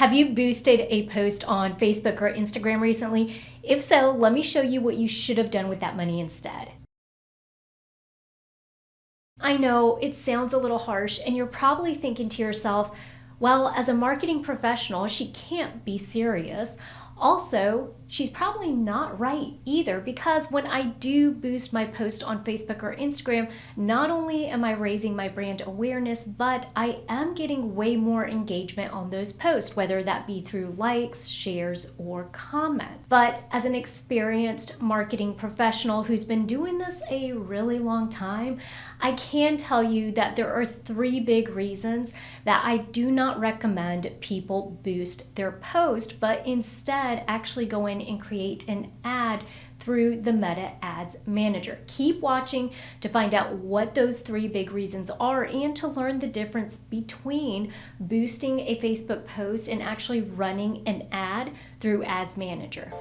Have you boosted a post on Facebook or Instagram recently? If so, let me show you what you should have done with that money instead. I know it sounds a little harsh, and you're probably thinking to yourself, well, as a marketing professional, she can't be serious. Also, she's probably not right either, because when I do boost my post on Facebook or Instagram, not only am I raising my brand awareness, but I am getting way more engagement on those posts, whether that be through likes, shares, or comments. But as an experienced marketing professional who's been doing this a really long time, I can tell you that there are 3 big reasons that I do not recommend people boost their post, but instead actually go in and create an ad through the Meta Ads Manager. Keep watching to find out what those 3 big reasons are and to learn the difference between boosting a Facebook post and actually running an ad through Ads Manager.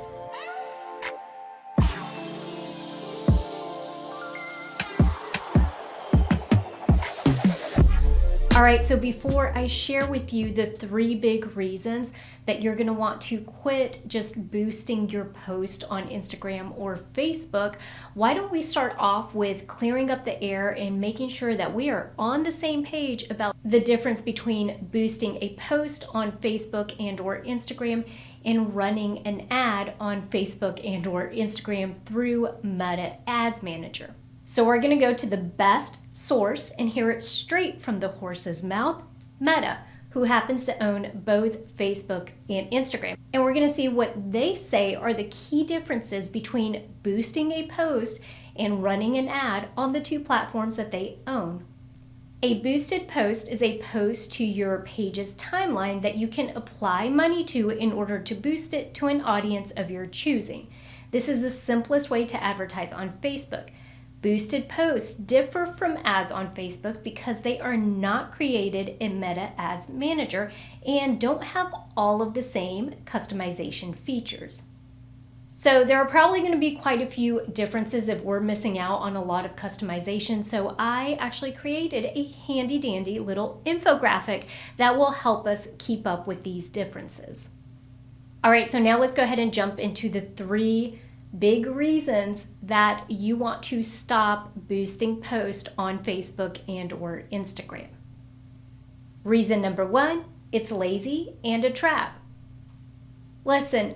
All right, so before I share with you the 3 big reasons that you're gonna want to quit just boosting your post on Instagram or Facebook, why don't we start off with clearing up the air and making sure that we are on the same page about the difference between boosting a post on Facebook and or Instagram and running an ad on Facebook and or Instagram through Meta Ads Manager. So we're going to go to the best source and hear it straight from the horse's mouth, Meta, who happens to own both Facebook and Instagram. And we're going to see what they say are the key differences between boosting a post and running an ad on the 2 platforms that they own. A boosted post is a post to your page's timeline that you can apply money to in order to boost it to an audience of your choosing. This is the simplest way to advertise on Facebook. Boosted posts differ from ads on Facebook because they are not created in Meta Ads Manager and don't have all of the same customization features. So there are probably going to be quite a few differences if we're missing out on a lot of customization. So I actually created a handy dandy little infographic that will help us keep up with these differences. All right, so now let's go ahead and jump into the 3 big reasons that you want to stop boosting posts on Facebook and or Instagram. Reason number 1, it's lazy and a trap. Listen,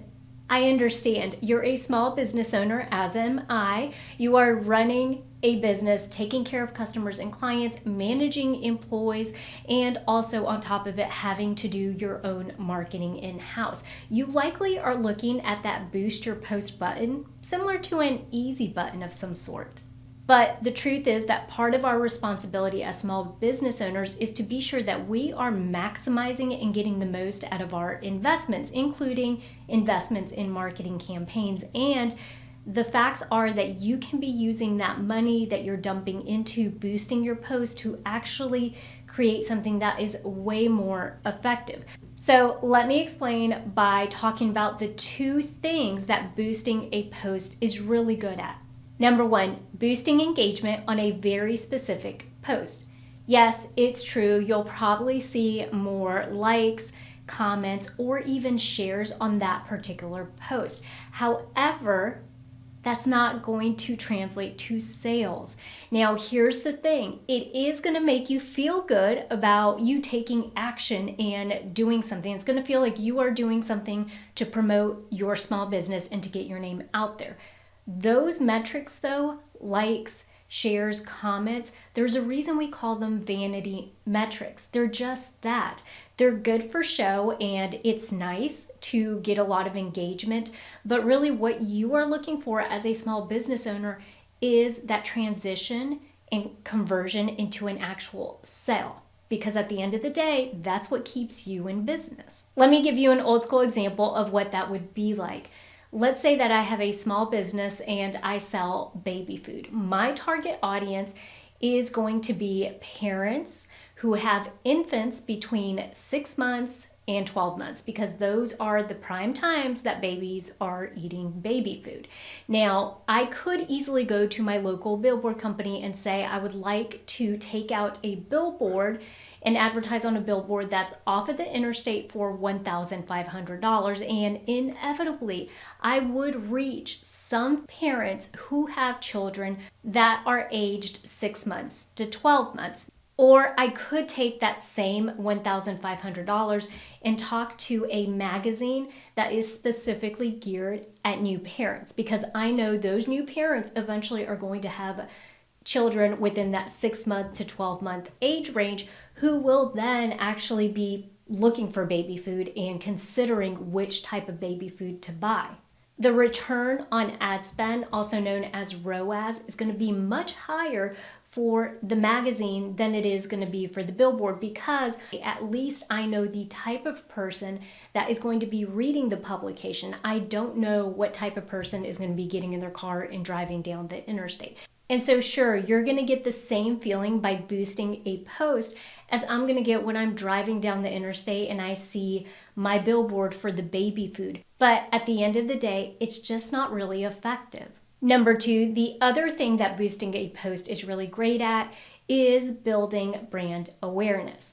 I understand you're a small business owner, as am I. You are running a business, taking care of customers and clients, managing employees, and also on top of it, having to do your own marketing in-house. You likely are looking at that boost your post button, similar to an easy button of some sort. But the truth is that part of our responsibility as small business owners is to be sure that we are maximizing and getting the most out of our investments, including investments in marketing campaigns. And the facts are that you can be using that money that you're dumping into boosting your post to actually create something that is way more effective. So let me explain by talking about the 2 things that boosting a post is really good at. Number 1, boosting engagement on a very specific post. Yes, it's true, you'll probably see more likes, comments, or even shares on that particular post. However, that's not going to translate to sales. Now, here's the thing. It is going to make you feel good about you taking action and doing something. It's going to feel like you are doing something to promote your small business and to get your name out there. Those metrics though, likes, shares, comments, there's a reason we call them vanity metrics. They're just that. They're good for show and it's nice to get a lot of engagement, but really what you are looking for as a small business owner is that transition and conversion into an actual sale. Because at the end of the day, that's what keeps you in business. Let me give you an old school example of what that would be like. Let's say that I have a small business and I sell baby food. My target audience is going to be parents who have infants between 6 months and 12 months because those are the prime times that babies are eating baby food. Now, I could easily go to my local billboard company and say I would like to take out a billboard and advertise on a billboard that's off of the interstate for $1,500. And inevitably, I would reach some parents who have children that are aged 6 months to 12 months. Or I could take that same $1,500 and talk to a magazine that is specifically geared at new parents, because I know those new parents eventually are going to have children within that 6 month to 12 month age range who will then actually be looking for baby food and considering which type of baby food to buy. The return on ad spend, also known as ROAS, is going to be much higher for the magazine than it is going to be for the billboard, because at least I know the type of person that is going to be reading the publication. I don't know what type of person is going to be getting in their car and driving down the interstate. And so sure, you're going to get the same feeling by boosting a post as I'm going to get when I'm driving down the interstate and I see my billboard for the baby food. But at the end of the day, it's just not really effective. Number two, the other thing that boosting a post is really great at is building brand awareness.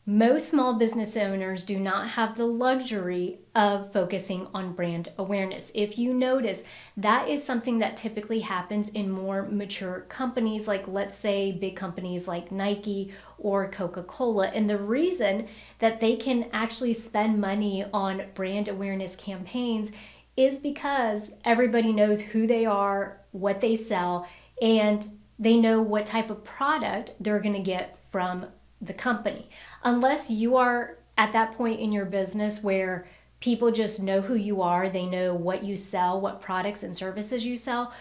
Most small business owners do not have the luxury of focusing on brand awareness. If you notice, that is something that typically happens in more mature companies, like let's say big companies like Nike or Coca-Cola. And the reason that they can actually spend money on brand awareness campaigns is because everybody knows who they are, what they sell, and they know what type of product they're going to get from the company. Unless you are at that point in your business where people just know who you are, they know what you sell, what products and services you sell,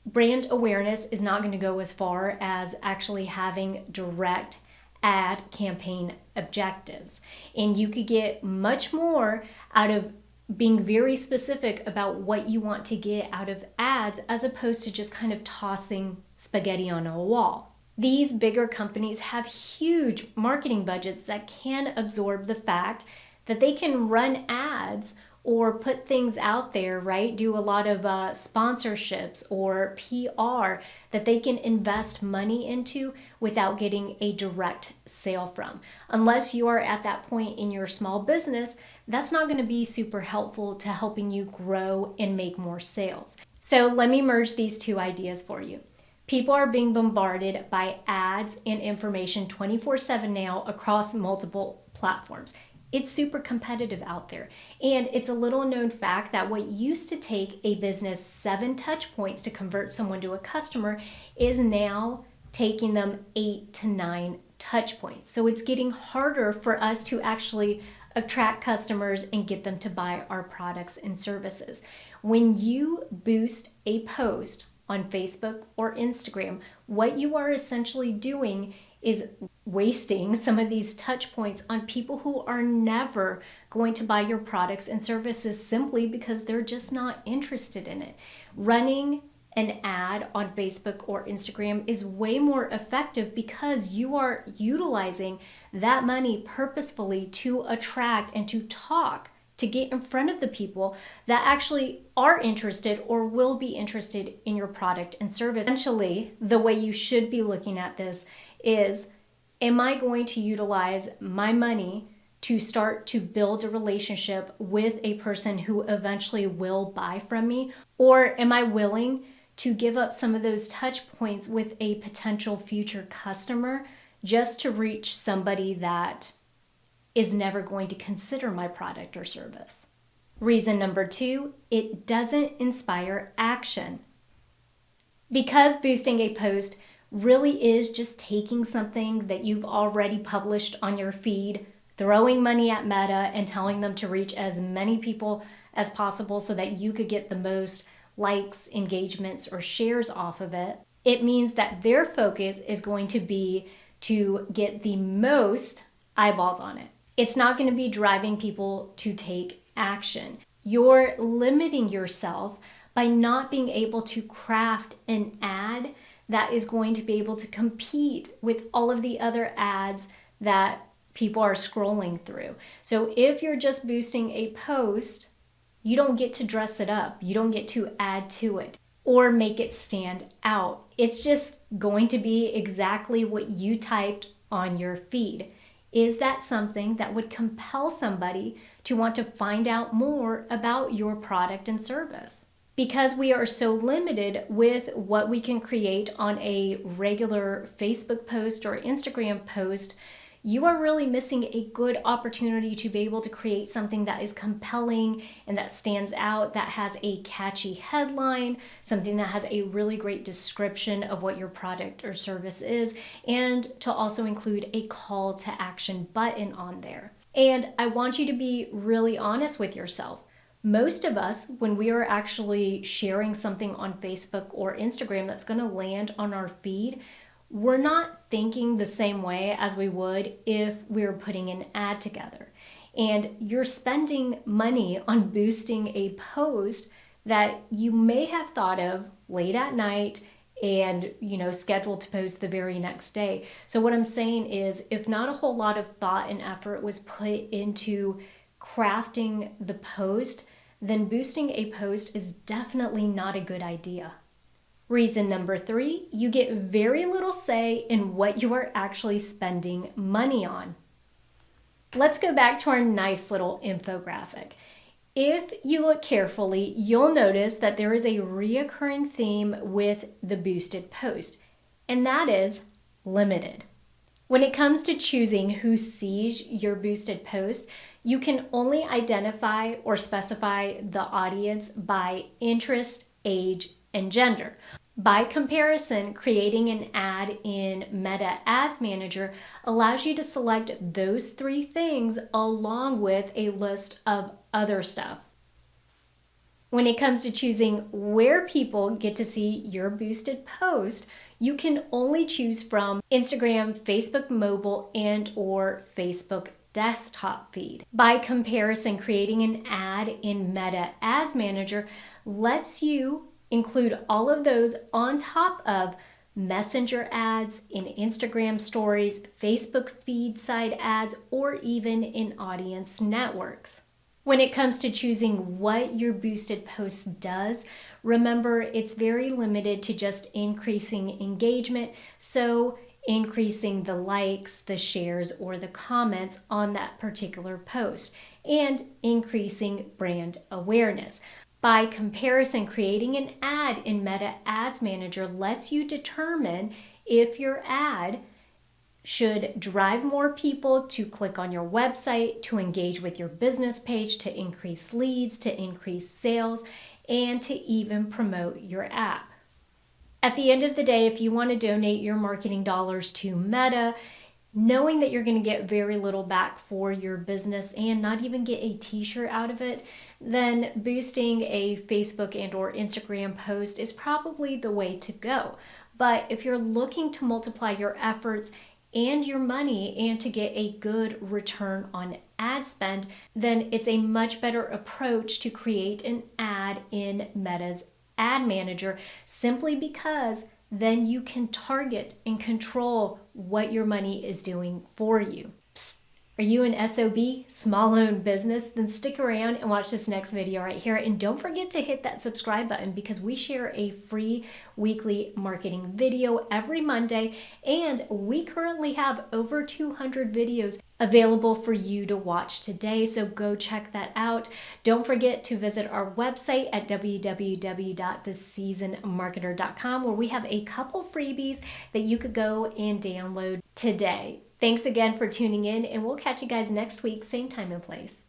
brand awareness is not going to go as far as actually having direct ad campaign objectives. And you could get much more out of being very specific about what you want to get out of ads, as opposed to just kind of tossing spaghetti on a wall. These bigger companies have huge marketing budgets that can absorb the fact that they can run ads or put things out there, right? Do a lot of sponsorships or PR that they can invest money into without getting a direct sale from. Unless you are at that point in your small business, that's not going to be super helpful to helping you grow and make more sales. So let me merge these two ideas for you. People are being bombarded by ads and information 24/7 now across multiple platforms. It's super competitive out there. And it's a little known fact that what used to take a business 7 touch points to convert someone to a customer is now taking them 8 to 9 touch points. So it's getting harder for us to actually attract customers and get them to buy our products and services. When you boost a post on Facebook or Instagram, what you are essentially doing is wasting some of these touch points on people who are never going to buy your products and services simply because they're just not interested in it. Running an ad on Facebook or Instagram is way more effective because you are utilizing that money purposefully to attract and to talk, to get in front of the people that actually are interested or will be interested in your product and service. Essentially, the way you should be looking at this is, am I going to utilize my money to start to build a relationship with a person who eventually will buy from me? Or am I willing to give up some of those touch points with a potential future customer just to reach somebody that is never going to consider my product or service? Reason number 2, it doesn't inspire action. Because boosting a post really is just taking something that you've already published on your feed, throwing money at Meta and telling them to reach as many people as possible so that you could get the most likes, engagements, or shares off of it. It means that their focus is going to be to get the most eyeballs on it. It's not going to be driving people to take action. You're limiting yourself by not being able to craft an ad that is going to be able to compete with all of the other ads that people are scrolling through. So if you're just boosting a post, you don't get to dress it up. You don't get to add to it or make it stand out. It's just going to be exactly what you typed on your feed. Is that something that would compel somebody to want to find out more about your product and service? Because we are so limited with what we can create on a regular Facebook post or Instagram post, you are really missing a good opportunity to be able to create something that is compelling and that stands out, that has a catchy headline, something that has a really great description of what your product or service is, and to also include a call to action button on there. And I want you to be really honest with yourself. Most of us, when we are actually sharing something on Facebook or Instagram that's going to land on our feed, we're not thinking the same way as we would if we were putting an ad together. And you're spending money on boosting a post that you may have thought of late at night and scheduled to post the very next day. So what I'm saying is, if not a whole lot of thought and effort was put into crafting the post, then boosting a post is definitely not a good idea. Reason number 3, you get very little say in what you are actually spending money on. Let's go back to our nice little infographic. If you look carefully, you'll notice that there is a reoccurring theme with the boosted post, and that is limited. When it comes to choosing who sees your boosted post, you can only identify or specify the audience by interest, age, and gender. By comparison, creating an ad in Meta Ads Manager allows you to select those 3 things along with a list of other stuff. When it comes to choosing where people get to see your boosted post, you can only choose from Instagram, Facebook mobile, and/or Facebook desktop feed. By comparison, creating an ad in Meta Ads Manager lets you include all of those on top of Messenger ads, in Instagram stories, Facebook feed side ads, or even in audience networks. When it comes to choosing what your boosted post does, remember it's very limited to just increasing engagement, so increasing the likes, the shares, or the comments on that particular post, and increasing brand awareness. By comparison, creating an ad in Meta Ads Manager lets you determine if your ad should drive more people to click on your website, to engage with your business page, to increase leads, to increase sales, and to even promote your app. At the end of the day, if you want to donate your marketing dollars to Meta, knowing that you're going to get very little back for your business and not even get a t-shirt out of it, then boosting a Facebook and/or Instagram post is probably the way to go. But if you're looking to multiply your efforts and your money and to get a good return on ad spend, then it's a much better approach to create an ad in Meta's Ad Manager, simply because then you can target and control what your money is doing for you. Psst. Are you an SOB, small-owned business? Then stick around and watch this next video right here. And don't forget to hit that subscribe button, because we share a free weekly marketing video every Monday. And we currently have over 200 videos available for you to watch today, so go check that out. Don't forget to visit our website at www.theseasonedmarketer.com, where we have a couple freebies that you could go and download today. Thanks again for tuning in, and we'll catch you guys next week, same time and place.